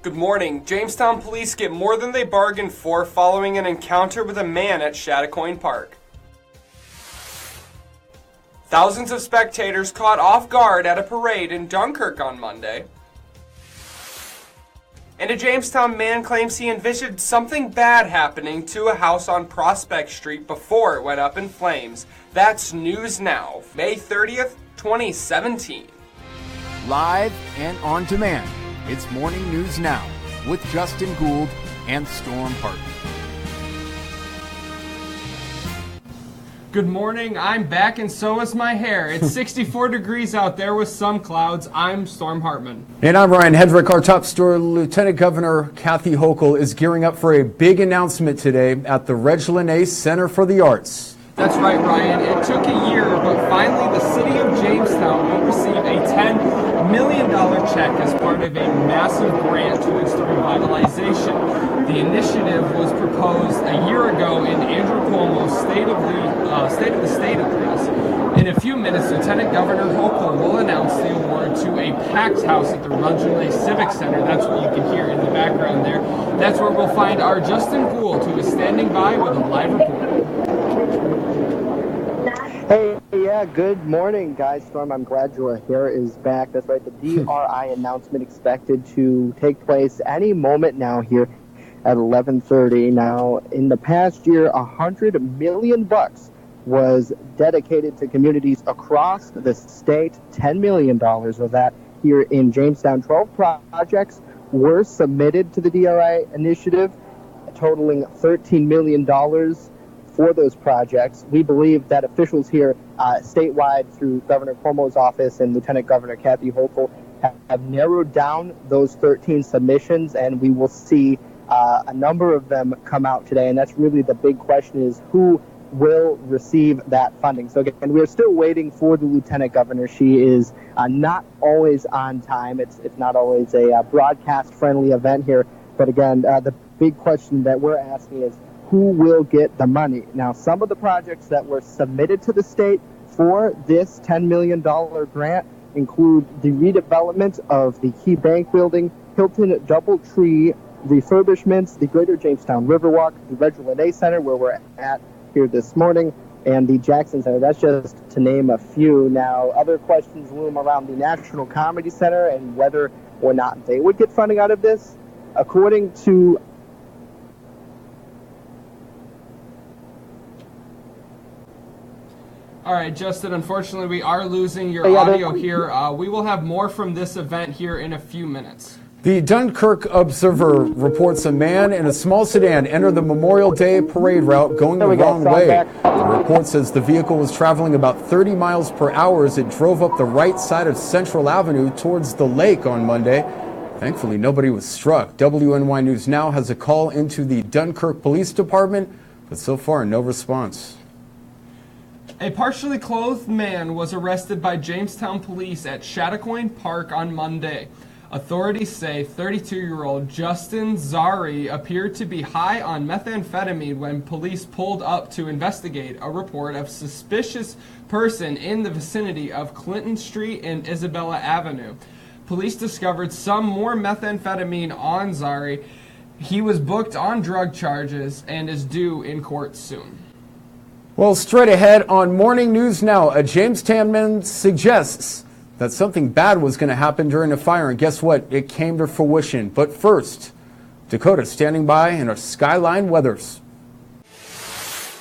Good morning. Jamestown police get more than they bargained for following an encounter with a man at Chattacoin Park. Thousands of spectators caught off guard at a parade in Dunkirk on Monday. And a Jamestown man claims he envisioned something bad happening to a house on Prospect Street before it went up in flames. That's News Now, May 30th, 2017. Live and on demand, it's Morning News Now with Justin Gould and Storm Hartman. Good morning, I'm back and so is my hair. It's 64 degrees out there with some clouds. I'm Storm Hartman. And I'm Ryan Hedrick. Our top story, Lieutenant Governor Kathy Hochul is gearing up for a big announcement today at the Reg Linnaeus Center for the Arts. That's right, Ryan. It took a year, but finally the city of Jamestown will receive a $10 million check as part of a massive grant towards the revitalization. The initiative was proposed a year ago in Andrew Cuomo's State of the State address. In a few minutes, Lieutenant Governor Hochul will announce the award to a packed house at the Reg Linnaeus Civic Center. That's what you can hear in the background there. That's where we'll find our Justin Gould, who is standing by with a live report. Hey, yeah, good morning, guys. Storm, I'm glad your hair is back. That's right, the DRI announcement expected to take place any moment now here at 11:30. Now, in the past year, $100 million was dedicated to communities across the state. $10 million of that here in Jamestown. 12 projects were submitted to the DRI initiative, totaling $13 million for those projects. We believe that officials here statewide through Governor Cuomo's office and Lieutenant Governor Kathy Hochul have narrowed down those 13 submissions, and we will see a number of them come out today. And that's really the big question, is who will receive that funding. So again, we're still waiting for the Lieutenant Governor. She is not always on time. It's not always a broadcast-friendly event here. But again, the big question that we're asking is, who will get the money? Now, some of the projects that were submitted to the state for this $10 million grant include the redevelopment of the Key Bank building, Hilton Doubletree refurbishments, the Greater Jamestown Riverwalk, the Reg Linnaeus Center, where we're at here this morning, and the Jackson Center. That's just to name a few. Now, other questions loom around the National Comedy Center and whether or not they would get funding out of this. According to All right, Justin, unfortunately, we are losing your audio here. We will have more from this event here in a few minutes. The Dunkirk Observer reports a man in a small sedan entered the Memorial Day parade route going the wrong way. The report says the vehicle was traveling about 30 miles per hour as it drove up the right side of Central Avenue towards the lake on Monday. Thankfully, nobody was struck. WNY News Now has a call into the Dunkirk Police Department, but so far, no response. A partially clothed man was arrested by Jamestown police at Chattacoin Park on Monday. Authorities say 32-year-old Justin Zari appeared to be high on methamphetamine when police pulled up to investigate a report of suspicious person in the vicinity of Clinton Street and Isabella Avenue. Police discovered some more methamphetamine on Zari. He was booked on drug charges and is due in court soon. Well, straight ahead on Morning News Now, a Jamestown man suggests that something bad was going to happen during a fire, and guess what? It came to fruition. But first, Dakota standing by in our Skyline Weathers.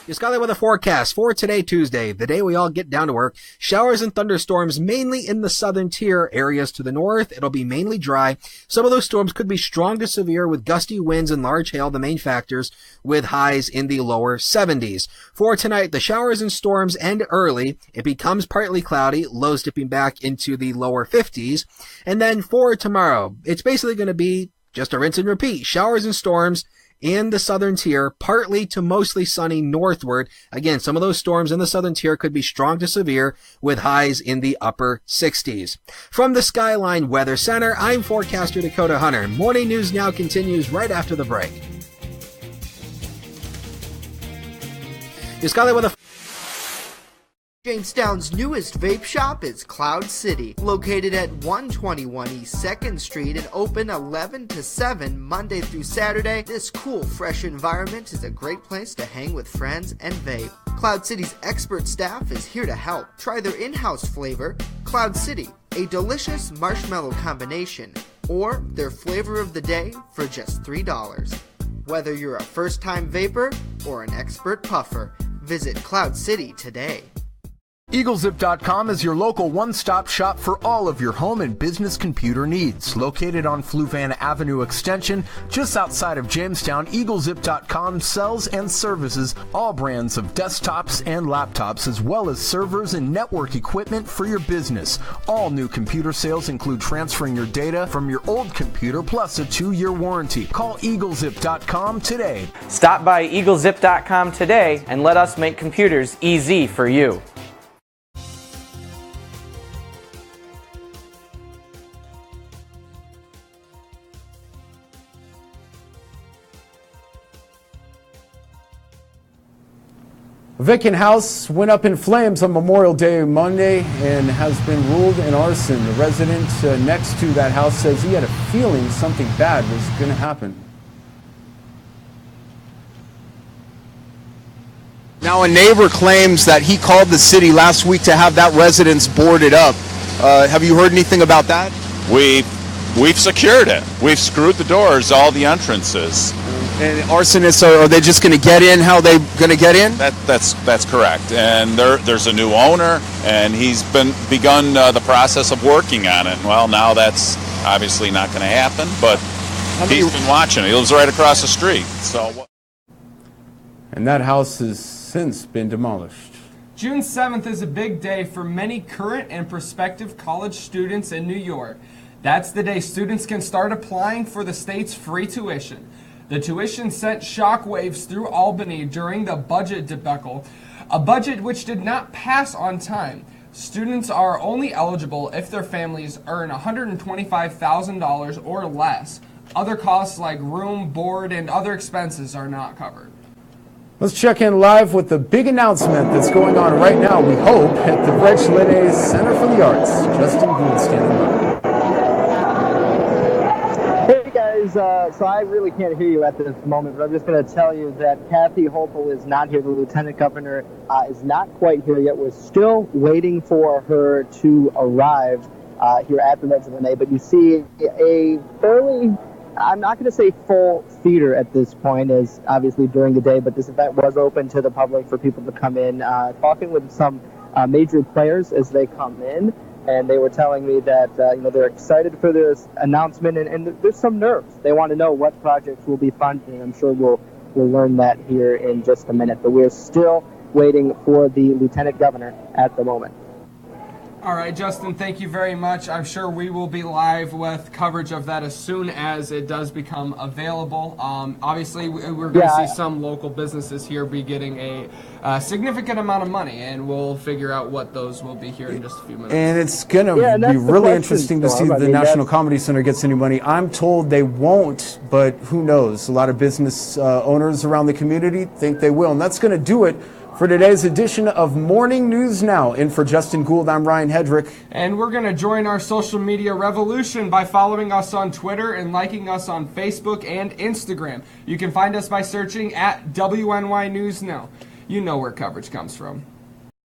Your Skyline weather forecast for today, Tuesday, the day we all get down to work. Showers and thunderstorms mainly in the southern tier areas to the north. It'll be mainly dry. Some of those storms could be strong to severe with gusty winds and large hail, the main factors, with highs in the lower 70s. For tonight, the showers and storms end early. It becomes partly cloudy, lows dipping back into the lower 50s. And then for tomorrow, it's basically going to be just a rinse and repeat. Showers and storms in the southern tier, partly to mostly sunny northward. Again, some of those storms in the southern tier could be strong to severe with highs in the upper 60s. From the Skyline Weather Center, I'm forecaster Dakota Hunter. Morning News Now continues right after the break. Your Skyline Weather Jamestown's newest vape shop is Cloud City, located at 121 East 2nd Street and open 11 to 7 Monday through Saturday. This cool, fresh environment is a great place to hang with friends and vape. Cloud City's expert staff is here to help. Try their in-house flavor, Cloud City, a delicious marshmallow combination, or their flavor of the day for just $3. Whether you're a first-time vapor or an expert puffer, visit Cloud City today. EagleZip.com is your local one-stop shop for all of your home and business computer needs. Located on Fluvan Avenue Extension, just outside of Jamestown, EagleZip.com sells and services all brands of desktops and laptops, as well as servers and network equipment for your business. All new computer sales include transferring your data from your old computer plus a 2-year warranty. Call EagleZip.com today. Stop by EagleZip.com today and let us make computers easy for you. A vacant house went up in flames on Memorial Day Monday and has been ruled an arson. The resident next to that house says he had a feeling something bad was going to happen. Now, a neighbor claims that he called the city last week to have that residence boarded up. Have you heard anything about that? We've secured it. We've screwed the doors, all the entrances. And arsonists, are they just going to get in? How are they going to get in? That's correct. And there's a new owner, and he's begun the process of working on it. Well, now that's obviously not going to happen, but he's been watching it. He lives right across the street. And that house has since been demolished. June 7th is a big day for many current and prospective college students in New York. That's the day students can start applying for the state's free tuition. The tuition sent shockwaves through Albany during the budget debacle, a budget which did not pass on time. Students are only eligible if their families earn $125,000 or less. Other costs like room, board, and other expenses are not covered. Let's check in live with the big announcement that's going on right now, we hope, at the Reg Linné Center for the Arts. Justin Gould standing by. Hey guys, so I really can't hear you at this moment, but I'm just going to tell you that Kathy Hochul is not here. The Lieutenant Governor is not quite here yet. We're still waiting for her to arrive here at the Reg Linné, but you see a fairly, I'm not going to say full theater at this point, as obviously during the day, but this event was open to the public for people to come in, talking with some major players as they come in. And they were telling me that they're excited for this announcement, and there's some nerves. They want to know what projects will be funded, and I'm sure we'll learn that here in just a minute. But we're still waiting for the Lieutenant Governor at the moment. All right, Justin, thank you very much. I'm sure we will be live with coverage of that as soon as it does become available. Obviously, we're going to see some local businesses here be getting a significant amount of money, and we'll figure out what those will be here in just a few minutes. And it's going to be really interesting to see if the National Comedy Center gets any money. I'm told they won't, but who knows? A lot of business owners around the community think they will, and that's going to do it for today's edition of Morning News Now. In for Justin Gould, I'm Ryan Hedrick. And we're going to join our social media revolution by following us on Twitter and liking us on Facebook and Instagram. You can find us by searching at WNY News Now. You know where coverage comes from.